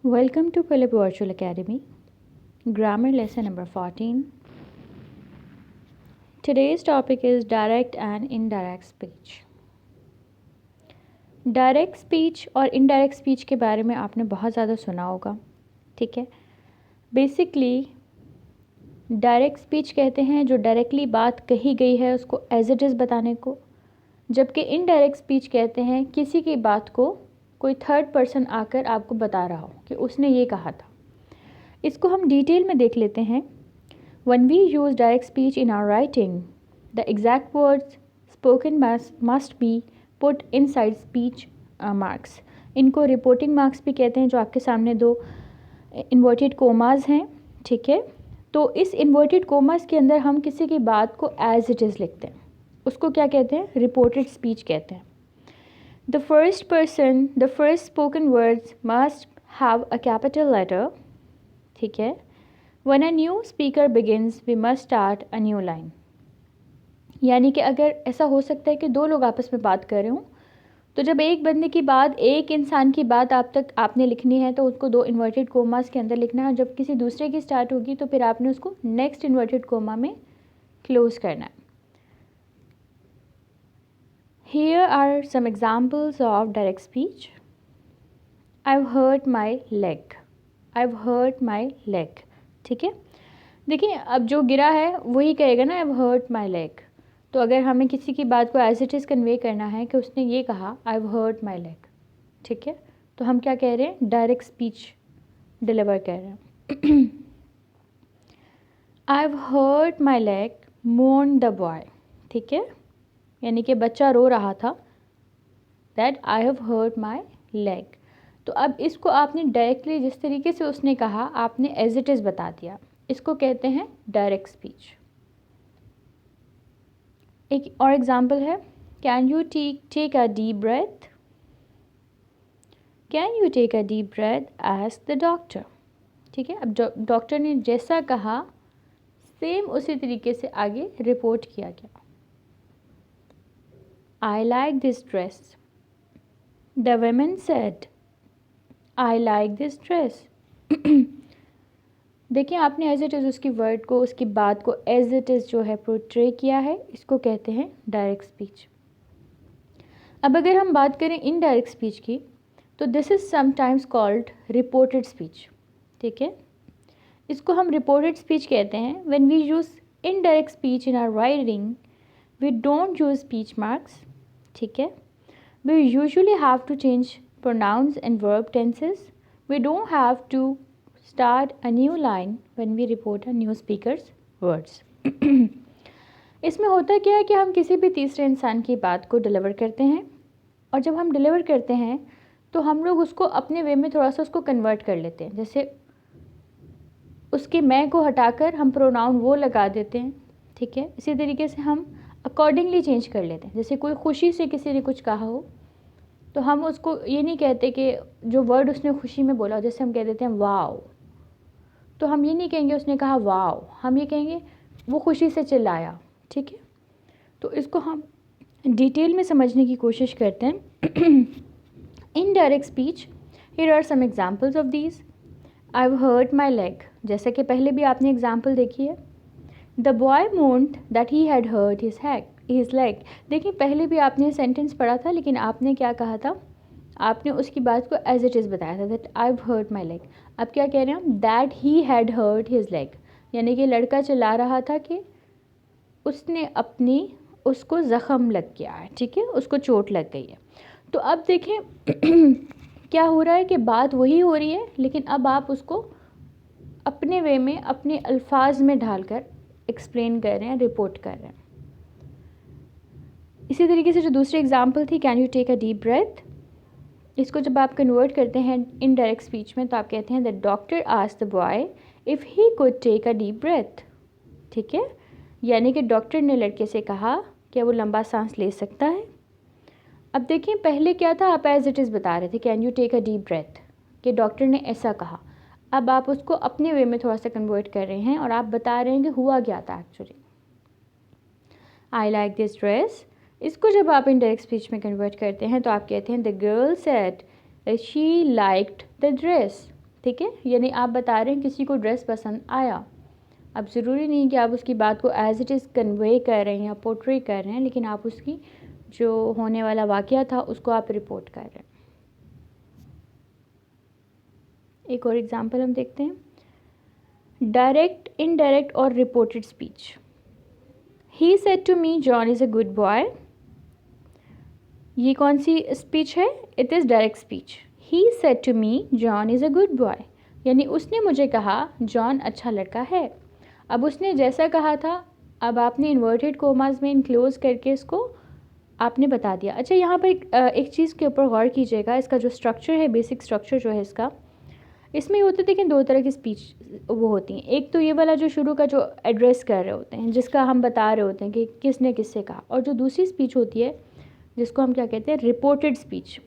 Welcome to Philip Virtual Academy, Grammar Lesson number 14. Today's topic is direct and indirect speech. Direct speech और indirect speech के बारे में आपने बहुत ज़्यादा सुना होगा, ठीक है। बेसिकली डायरेक्ट स्पीच कहते हैं जो डायरेक्टली बात कही गई है उसको एज इट इज़ बताने को, जबकि इनडायरेक्ट स्पीच कहते हैं किसी की बात को कोई थर्ड पर्सन आकर आपको बता रहा हो कि उसने ये कहा था। इसको हम डिटेल में देख लेते हैं। When we use direct speech in our writing, the exact words spoken must be put inside speech marks. इनको रिपोर्टिंग मार्क्स भी कहते हैं, जो आपके सामने दो इन्वर्टेड कोमास हैं, ठीक है। तो इस इन्वर्टेड कोमास के अंदर हम किसी की बात को एज इट इज़ लिखते हैं, उसको क्या कहते हैं? रिपोर्टेड स्पीच कहते हैं। The first spoken words must have a capital letter, ठीक है। When a new speaker begins, we must start a new line. यानी कि अगर ऐसा हो सकता है कि दो लोग आपस में बात कर रहे हों, तो जब एक बंदे की बात, एक इंसान की बात आपने लिखनी है तो उसको दो इन्वर्टेड कोमास के अंदर लिखना है। जब किसी दूसरे की स्टार्ट होगी तो फिर आपने उसको नेक्स्ट इन्वर्टेड कोमा में क्लोज करना है। Here are some examples of direct speech. I've hurt my leg. I've hurt my leg. ठीक है। देखिए, अब जो गिरा है वही कहेगा ना, I've hurt my leg। तो अगर हमें किसी की बात को एज इट इज़ कन्वे करना है कि उसने ये कहा I've hurt my leg, ठीक है, तो हम क्या कह रहे हैं? डायरेक्ट स्पीच डिलीवर कर रहे हैं। I've hurt my leg, mourned the boy, ठीक है, यानी कि बच्चा रो रहा था, that I have hurt my leg। तो अब इसको आपने डायरेक्टली जिस तरीके से उसने कहा आपने एज इट इज़ बता दिया, इसको कहते हैं डायरेक्ट स्पीच। एक और एग्जाम्पल है, can you take a deep breath, can you take a deep breath ask the doctor, ठीक है। अब डॉक्टर ने जैसा कहा सेम उसी तरीके से आगे रिपोर्ट किया गया। I like this dress, the women said I like this dress. देखिए, आपने एज इट इज़ उसकी वर्ड को, उसकी बात को एज इट इज़ जो है पोर्ट्रे किया है, इसको कहते हैं डायरेक्ट स्पीच। अब अगर हम बात करें इनडायरेक्ट स्पीच की, तो this is sometimes called reported speech, ठीक है। इसको हम रिपोर्टेड स्पीच कहते हैं। When we use indirect speech in our writing, we don't use speech marks, ठीक है। We usually have to change pronouns and verb tenses. We don't have to start a new line when we report a new speaker's words. इसमें होता क्या है कि हम किसी भी तीसरे इंसान की बात को डिलीवर करते हैं, और जब हम डिलीवर करते हैं तो हम लोग उसको अपने वे में थोड़ा सा उसको कन्वर्ट कर लेते हैं। जैसे उसके मैं को हटाकर हम प्रोनाउन वो लगा देते हैं, ठीक है। इसी तरीके से हम अकॉर्डिंगली चेंज कर लेते हैं। जैसे कोई खुशी से किसी ने कुछ कहा हो तो हम उसको ये नहीं कहते कि जो वर्ड उसने खुशी में बोला, जैसे हम कह देते हैं वाओ, तो हम ये नहीं कहेंगे उसने कहा वाओ, हम ये कहेंगे वो खुशी से चिल्लाया, ठीक है। तो इसको हम डिटेल में समझने की कोशिश करते हैं। Indirect speech, here are some examples of these. I have hurt my leg, जैसा कि पहले भी आपने एग्जांपल देखी है। The boy moaned that he had hurt his leg. देखिए, पहले भी आपने सेंटेंस पढ़ा था, लेकिन आपने क्या कहा था? आपने उसकी बात को एज इट इज़ बताया था, that I have hurt my leg. अब क्या कह रहे हैं हम? That he had hurt his leg, यानी कि लड़का चिल्ला रहा था कि उसने उसको ज़ख़म लग गया है, ठीक है, उसको चोट लग गई है। तो अब देखें क्या हो रहा है कि बात वही हो रही है, लेकिन अब आप उसको अपने वे में, अपने अल्फाज में ढालकर एक्सप्लेन कर रहे हैं, रिपोर्ट कर रहे हैं। इसी तरीके से जो दूसरी एग्जाम्पल थी, can you take a deep breath, इसको जब आप कन्वर्ट करते हैं इनडायरेक्ट स्पीच में तो आप कहते हैं the doctor asked the boy if he could take a deep breath, ठीक है, यानी कि डॉक्टर ने लड़के से कहा क्या वो लंबा सांस ले सकता है। अब देखिए, पहले क्या था, आप एज इट इज़ बता रहे थे can you take a deep breath, कि डॉक्टर ने ऐसा कहा। अब आप उसको अपने वे में थोड़ा सा कन्वर्ट कर रहे हैं और आप बता रहे हैं कि हुआ क्या था actually. I like this dress, इसको जब आप इनडायरेक्ट स्पीच में कन्वर्ट करते हैं तो आप कहते हैं the girl said she liked the dress, ठीक है, यानी आप बता रहे हैं किसी को ड्रेस पसंद आया। अब ज़रूरी नहीं कि आप उसकी बात को एज इट इज़ कन्वे कर रहे हैं या पोर्ट्रे कर रहे हैं, लेकिन आप उसकी जो होने वाला वाक़या था उसको आप रिपोर्ट कर रहे हैं। एक और एग्जांपल हम देखते हैं, डायरेक्ट, इनडायरेक्ट और reported speech. He said to me John is a good boy. ये कौन सी स्पीच है? It is direct speech. He said to me John is a good boy, यानी उसने मुझे कहा जॉन अच्छा लड़का है। अब उसने जैसा कहा था, अब आपने इन्वर्टेड कोमास में इनक्लोज करके इसको आपने बता दिया। अच्छा, यहाँ पर एक चीज़ के ऊपर गौर कीजिएगा, इसका जो स्ट्रक्चर है, बेसिक स्ट्रक्चर जो है इसका, इसमें होते देखिए दो तरह की स्पीच वो होती हैं। एक तो ये वाला जो शुरू का जो एड्रेस कर रहे होते हैं, जिसका हम बता रहे होते हैं कि किसने किससे कहा, और जो दूसरी स्पीच होती है जिसको हम क्या कहते हैं, reported speech.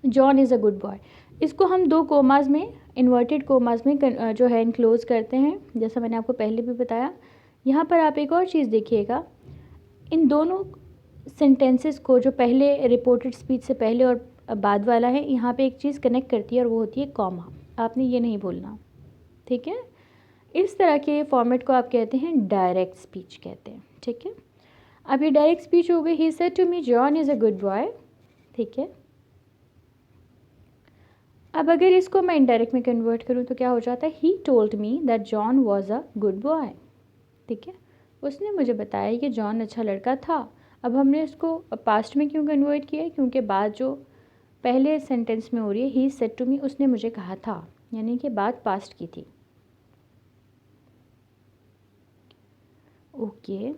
John is a good boy, इसको हम दो कोमास में, इन्वर्टेड कोमास में जो है इनक्लोज करते हैं, जैसा मैंने आपको पहले भी बताया। यहाँ पर आप एक और चीज़ देखिएगा, इन दोनों सेंटेंसेस को, जो पहले रिपोर्टेड स्पीच से पहले और बाद वाला है, यहाँ पे एक चीज़ कनेक्ट करती है और वो होती है कॉमा। आपने ये नहीं भूलना, ठीक है। इस तरह के फॉर्मेट को आप कहते हैं डायरेक्ट स्पीच कहते हैं, ठीक है। अब ये डायरेक्ट स्पीच हो गई, he said to me John is a good boy, ठीक है। अब अगर इसको मैं इनडायरेक्ट में कन्वर्ट करूँ तो क्या हो जाता है, he told me that John was a good boy, ठीक है। उसने मुझे बताया कि जॉन अच्छा लड़का था। अब हमने इसको पास्ट में क्यों कन्वर्ट किया है, क्योंकि बात जो पहले सेंटेंस में हो रही है, ही सेड टू मी, उसने मुझे कहा था, यानी कि बात पास्ट की थी। Okay,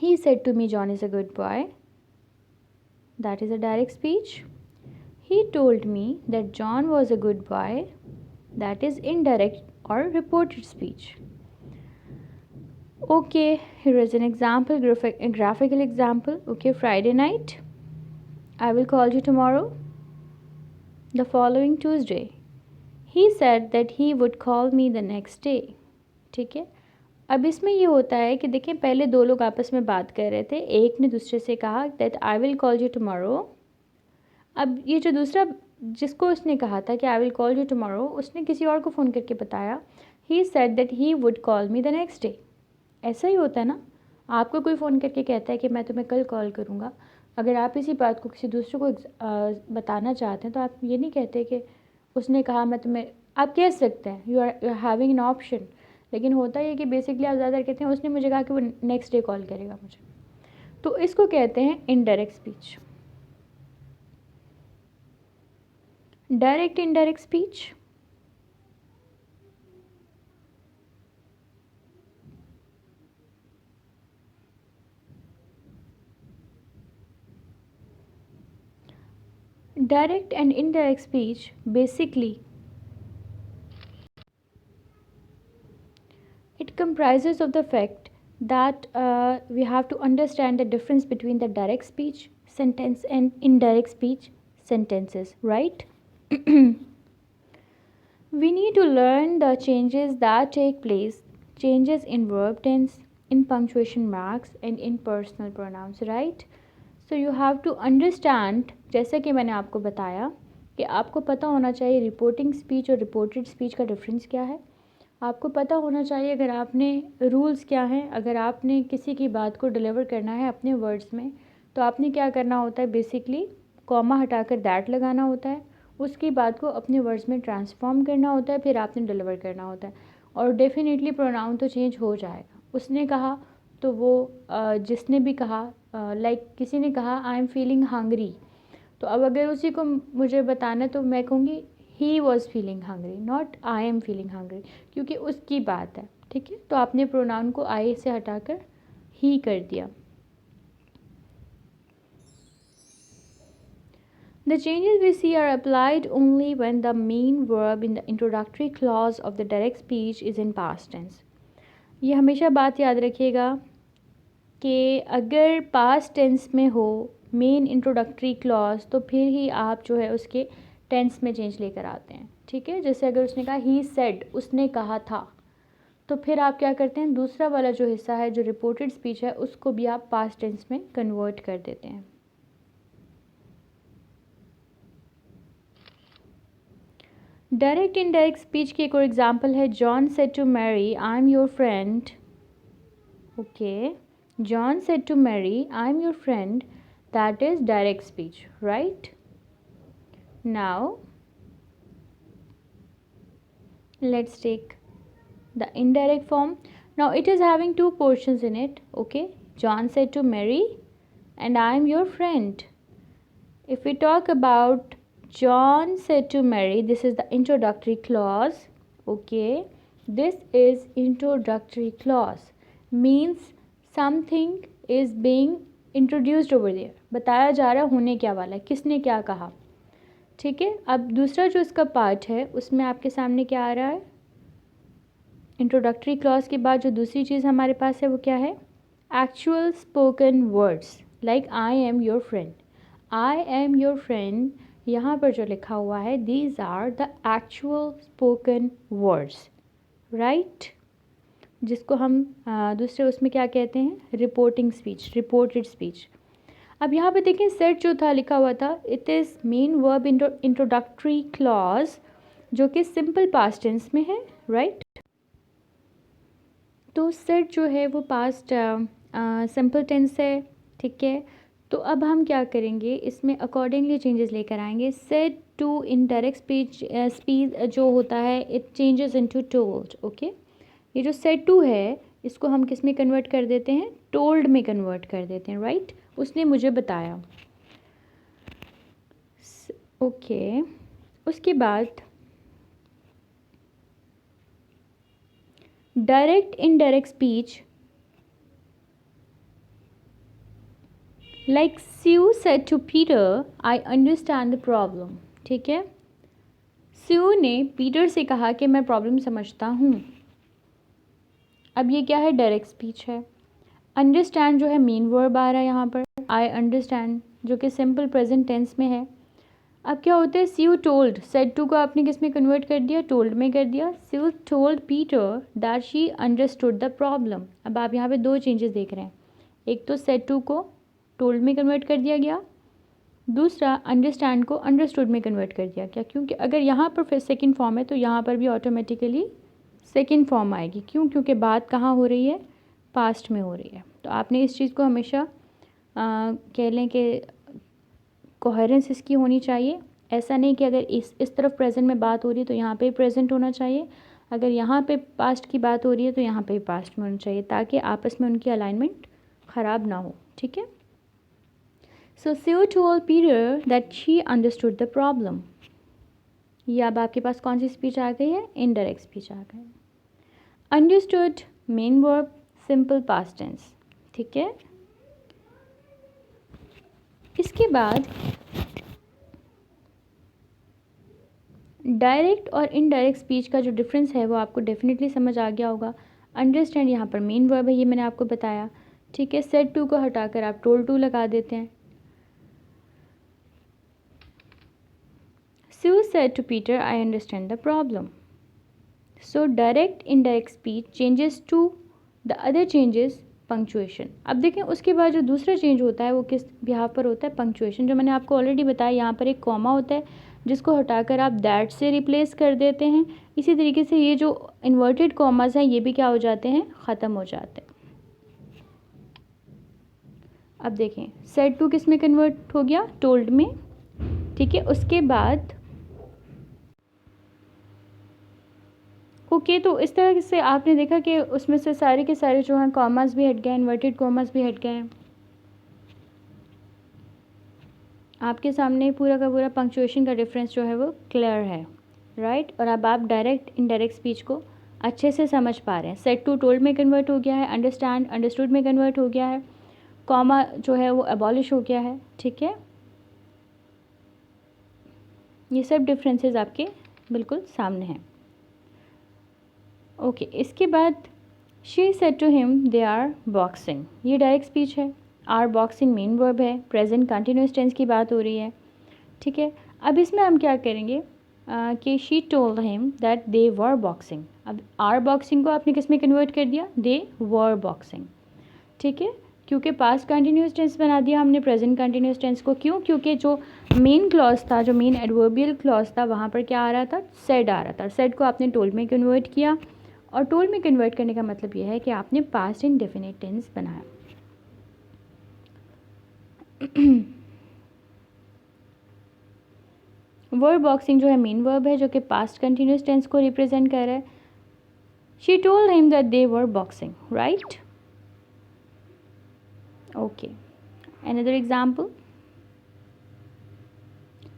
he said to me John is a good boy, that is a direct speech. He told me that John was a good boy, that is indirect or reported speech. Okay, here is an example, a graphical example. Okay, Friday night, I will call you tomorrow. The following Tuesday, he said that he would call me the next day. ठीक है। अब इसमें ये होता है कि देखिए, पहले दो लोग आपस में बात कर रहे थे, एक ने दूसरे से कहा that I will call you tomorrow। अब ये जो दूसरा जिसको उसने कहा था कि I will call you tomorrow, उसने किसी और को फ़ोन करके बताया, he said that he would call me the next day. ऐसा ही होता है ना, आपको कोई फ़ोन करके कहता है कि मैं तुम्हें कल कॉल करूँगा, अगर आप इसी बात को किसी दूसरे को बताना चाहते हैं तो आप ये नहीं कहते कि उसने कहा मैं तुम्हें, आप कह सकते हैं, you are having an option, लेकिन होता है कि बेसिकली आप ज़्यादा कहते हैं उसने मुझे कहा कि वो नेक्स्ट डे कॉल करेगा मुझे। तो इसको कहते हैं indirect speech. Direct, indirect speech, direct and indirect speech basically it comprises of the fact that we have to understand the difference between the direct speech sentence and indirect speech sentences, right? We need to learn the changes that take place, changes in verb tense, in punctuation marks and in personal pronouns, right? So you have to understand, जैसे कि मैंने आपको बताया कि आपको पता होना चाहिए रिपोर्टिंग स्पीच और रिपोर्टेड स्पीच का डिफरेंस क्या है। आपको पता होना चाहिए अगर आपने रूल्स क्या हैं, अगर आपने किसी की बात को डिलीवर करना है अपने वर्ड्स में तो आपने क्या करना होता है, बेसिकली कॉमा हटाकर दैट लगाना होता है, उसकी बात को अपने वर्ड्स में ट्रांसफॉर्म करना होता है, फिर आपने डिलीवर करना होता है। और डेफिनेटली प्रोनाउन तो चेंज हो जाएगा। उसने कहा तो वो जिसने भी कहा, लाइक किसी ने कहा आई एम फीलिंग हंग्री, तो अब अगर उसी को मुझे बताना तो मैं कहूँगी he was feeling hungry, not I am feeling hungry, क्योंकि उसकी बात है, ठीक है। तो आपने प्रोनाउन को आई से हटाकर ही कर दिया। The changes we see are applied only when the main verb in the introductory clause of the direct speech is in past tense. ये हमेशा बात याद रखिएगा कि अगर पास्ट टेंस में हो मेन इंट्रोडक्टरी क्लॉज तो फिर ही आप जो है उसके टेंस में चेंज लेकर आते हैं, ठीक है। जैसे अगर उसने कहा ही सेड, उसने कहा था, तो फिर आप क्या करते हैं, दूसरा वाला जो हिस्सा है जो रिपोर्टेड स्पीच है उसको भी आप पास्ट टेंस में कन्वर्ट कर देते हैं। डायरेक्ट इनडायरेक्ट स्पीच की एक और एग्जांपल है, John said to Mary I am your friend. Okay, John said to Mary I am your friend. That is direct speech, right? Now let's take the indirect form. Now it is having two portions in it. Okay, John said to Mary and I am your friend. If we talk about John said to Mary, this is the introductory clause. Okay, this is introductory clause, means something is being introduced over there. बताया जा रहा है होने क्या वाला है, किसने क्या कहा. ठीक है, अब दूसरा जो इसका पार्ट है उसमें आपके सामने क्या आ रहा है, इंट्रोडक्टरी क्लॉज के बाद जो दूसरी चीज़ हमारे पास है वो क्या है, actual spoken words like I am your friend. I am your friend यहाँ पर जो लिखा हुआ है, these are the actual spoken words, right? जिसको हम दूसरे उसमें क्या कहते हैं, रिपोर्टिंग स्पीच, रिपोर्टेड स्पीच. अब यहाँ पे देखें सेट जो था लिखा हुआ था, it is main verb introductory clause जो कि सिंपल पास्ट टेंस में है, राइट? तो सेट जो है वो पास्ट सिंपल टेंस है. ठीक है, तो अब हम क्या करेंगे, इसमें अकॉर्डिंगली चेंजेस लेकर आएंगे. Said to indirect speech जो होता है it changes into told. Okay, ये जो सेट टू है इसको हम किस में कन्वर्ट कर देते हैं, टोल्ड में कन्वर्ट कर देते हैं, राइट? उसने मुझे बताया. ओके, उसके बाद direct indirect speech like Sue said to Peter, I understand the problem. ठीक है, Sue ने पीटर से कहा कि मैं प्रॉब्लम समझता हूँ. अब ये क्या है, डायरेक्ट स्पीच है. अंडरस्टैंड जो है मेन वर्ब आ रहा है यहाँ पर, आई अंडरस्टैंड जो कि सिंपल प्रेजेंट टेंस में है. अब क्या होता है, Sue told, सेड टू को आपने किस में कन्वर्ट कर दिया, टोल्ड में कर दिया. Sue told Peter that she understood the problem. अब आप यहाँ पे दो चेंजेस देख रहे हैं, एक तो सेड टू को टोल्ड में कन्वर्ट कर दिया गया, दूसरा अंडरस्टैंड को अंडरस्टूड में कन्वर्ट कर दिया गया. क्योंकि अगर यहाँ पर फिर सेकेंड फॉर्म है तो यहाँ पर भी ऑटोमेटिकली सेकेंड फॉर्म आएगी. क्यों? क्योंकि बात कहाँ हो रही है, पास्ट में हो रही है. तो आपने इस चीज़ को हमेशा कह लें कि कोहेरेंस इसकी होनी चाहिए. ऐसा नहीं कि अगर इस तरफ प्रेजेंट में बात हो रही है तो यहाँ पे प्रेजेंट होना चाहिए, अगर यहाँ पे पास्ट की बात हो रही है तो यहाँ पे पास्ट में होना चाहिए, ताकि आपस में उनकी अलाइनमेंट ख़राब ना हो. ठीक है, सो Sue told Peter that she understood the problem. ये अब आपके पास कौन सी स्पीच आ गई है, इनडायरेक्ट स्पीच आ गई. Understood main verb simple past tense. ठीक है, इसके बाद डायरेक्ट और इनडायरेक्ट स्पीच का जो डिफरेंस है वो आपको डेफिनेटली समझ आ गया होगा. अंडरस्टैंड यहाँ पर मेन वर्ब है, ये मैंने आपको बताया. ठीक है, सेड टू को हटाकर आप टोल्ड टू लगा देते हैं. Sue said to Peter, I understand the problem. So direct indirect speech changes to the other changes punctuation. अब देखें उसके बाद जो दूसरा चेंज होता है वो किस बिहाफ पर होता है, पंक्चुएशन. जो मैंने आपको ऑलरेडी बताया, यहाँ पर एक कॉमा होता है जिसको हटाकर आप दैट से रिप्लेस कर देते हैं. इसी तरीके से ये जो इन्वर्टेड कॉमास हैं ये भी क्या हो जाते हैं, ख़त्म हो जाते हैं. अब देखें सेड टू किस में कन्वर्ट हो गया, टोल्ड में. ठीक है, उसके बाद ओके, तो इस तरह से आपने देखा कि उसमें से सारे के सारे जो हैं कॉमास भी हट गए, इन्वर्टेड कॉमास भी हट गए. आपके सामने पूरा का पूरा पंक्चुएशन का डिफरेंस जो है वो क्लियर है, राइट? और अब आप डायरेक्ट इनडायरेक्ट स्पीच को अच्छे से समझ पा रहे हैं. सेड टू टोल्ड में कन्वर्ट हो गया है, अंडरस्टैंड अंडरस्टूड में कन्वर्ट हो गया है, कॉमा जो है वो अबॉलिश हो गया है. ठीक है, ये सब डिफरेंसेस आपके बिल्कुल सामने हैं. ओके, इसके बाद she said to him they are boxing. ये डायरेक्ट स्पीच है. आर बॉक्सिंग मेन वर्ब है, प्रेजेंट कंटिन्यूस टेंस की बात हो रही है. ठीक है, अब इसमें हम क्या करेंगे कि she told him that they were boxing. अब आर बॉक्सिंग को आपने किस में कन्वर्ट कर दिया, दे वर बॉक्सिंग. ठीक है, क्योंकि पास्ट कंटिन्यूस टेंस बना दिया हमने प्रेजेंट कंटिन्यूस टेंस को। क्यों? क्योंकि जो मेन क्लॉज था, जो मेन एडवर्बियल क्लॉज था, वहाँ पर क्या आ रहा था? सेड आ रहा था। सेड को आपने टोल्ड में कन्वर्ट किया, और टोल्ड में कन्वर्ट करने का मतलब यह है कि आपने पास्ट इंडेफिनिट टेंस बनाया। वर्ब बॉक्सिंग जो है मेन वर्ब है, जो कि पास्ट कंटिन्यूस टेंस को रिप्रेजेंट कर रहा है। She told him that they were boxing, right? Okay, another example.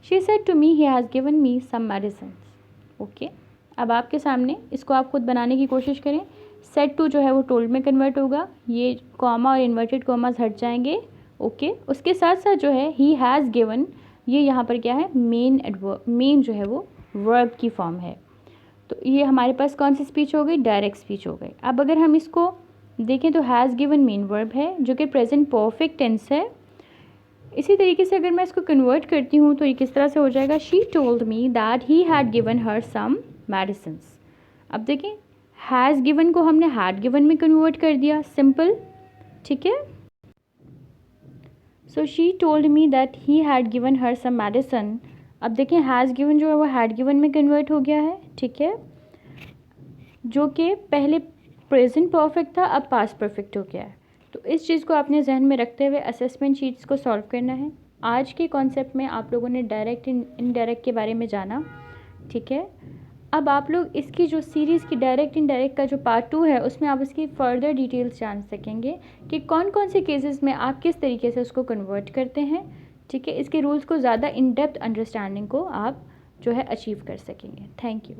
She said to me he has given me some medicines. Okay, अब आपके सामने इसको आप खुद बनाने की कोशिश करें। सेड टू जो है वो टोल्ड में कन्वर्ट होगा, ये कॉमा और इन्वर्टेड कॉमास हट जाएंगे। ओके, उसके साथ साथ जो है ही हैज़ गिवन, ये यहाँ पर क्या है? मेन जो है वो वर्ब की फॉर्म है। तो ये हमारे पास कौन सी स्पीच हो गई? डायरेक्ट स्पीच हो गई। अब अगर हम इसको देखें तो हैज़ गिवन मेन वर्ब है, जो कि प्रेजेंट परफेक्ट टेंस है। इसी तरीके से अगर मैं इसको कन्वर्ट करती हूँ तो ये किस तरह से हो जाएगा? She told me that he had given her some medicines. अब देखें, हैज़ गिवन को हमने हैड गिवन में कन्वर्ट कर दिया, सिंपल, ठीक है। So she told me that he had given her some medicine. अब देखें, हैज़ गिवन जो है वो हैड गिवन में कन्वर्ट हो गया है, ठीक है, जो कि पहले प्रेजेंट परफेक्ट था, अब पास्ट परफेक्ट हो गया है। तो इस चीज़ को आपने जहन में रखते हुए असेसमेंट शीट्स को सॉल्व करना है। आज के कॉन्सेप्ट में आप लोगों ने डायरेक्ट इनडायरेक्ट के बारे में जाना, ठीक है। अब आप लोग इसकी जो सीरीज़ की डायरेक्ट इनडायरेक्ट का जो पार्ट 2 है, उसमें आप इसकी फर्दर डिटेल्स जान सकेंगे कि कौन कौन से केसेस में आप किस तरीके से उसको कन्वर्ट करते हैं, ठीक है। इसके रूल्स को ज़्यादा इन डेप्थ अंडरस्टैंडिंग को आप जो है अचीव कर सकेंगे। Thank you.